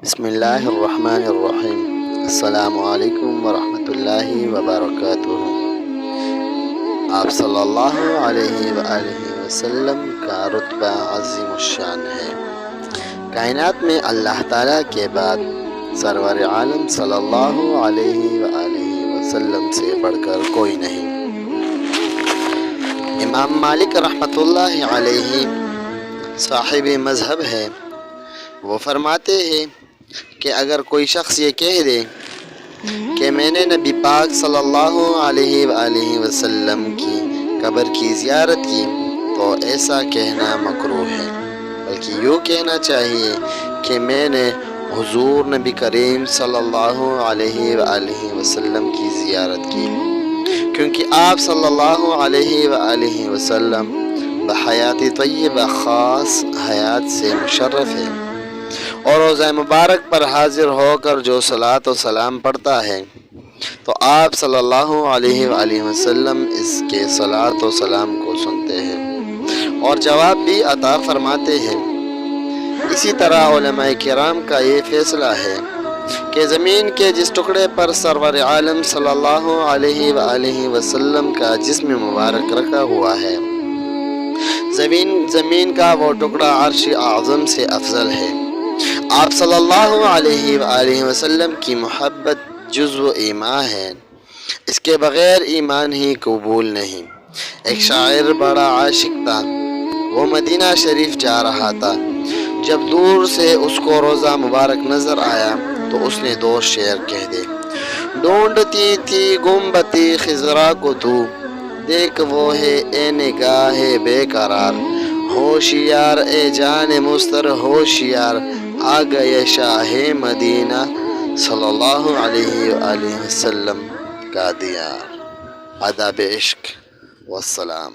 بسم اللہ الرحمن الرحیم۔ السلام علیکم ورحمۃ اللہ وبرکاتہ۔ آپ صلی اللہ علیہ وآلہ وسلم کا رتبہ عظیم الشان ہے۔ کائنات میں اللہ تعالیٰ کے بعد سرور عالم صلی اللہ علیہ وآلہ وسلم سے بڑھ کر کوئی نہیں۔ امام مالک رحمۃ اللہ علیہ صاحب مذہب ہے، وہ فرماتے ہیں کہ اگر کوئی شخص یہ کہہ دے کہ میں نے نبی پاک صلی اللہ علیہ وآلہ وسلم کی قبر کی زیارت کی تو ایسا کہنا مکروہ ہے، بلکہ یوں کہنا چاہیے کہ میں نے حضور نبی کریم صلی اللہ علیہ وآلہ وسلم کی زیارت کی، کیونکہ آپ صلی اللہ علیہ وآلہ وسلم بحیات طیبہ خاص حیات سے مشرف ہے، اور روضہ مبارک پر حاضر ہو کر جو صلاۃ و سلام پڑھتا ہے تو آپ صلی اللہ علیہ وآلہ وسلم اس کے صلاۃ و سلام کو سنتے ہیں اور جواب بھی عطا فرماتے ہیں۔ اسی طرح علماء کرام کا یہ فیصلہ ہے کہ زمین کے جس ٹکڑے پر سرور عالم صلی اللہ علیہ وآلہ وسلم کا جسم مبارک رکھا ہوا ہے، زمین کا وہ ٹکڑا عرش اعظم سے افضل ہے۔ آپ صلی اللہ علیہ وآلہ وسلم کی محبت جزو ایمان ہے، اس کے بغیر ایمان ہی قبول نہیں۔ ایک شاعر بڑا عاشق تھا، وہ مدینہ شریف جا رہا تھا، جب دور سے اس کو روضہ مبارک نظر آیا تو اس نے دو شعر کہہ دے: ڈھونڈتی تھی گنبدِ خضرا کو تو، دیکھ وہ ہے اے نگاہ بے قرار، ہوشیار اے جان مستر ہوشیار، آ گئے شاہ مدینہ صلی اللہ علیہ وآلہ وسلم کا دیار۔ آداب عشق والسلام۔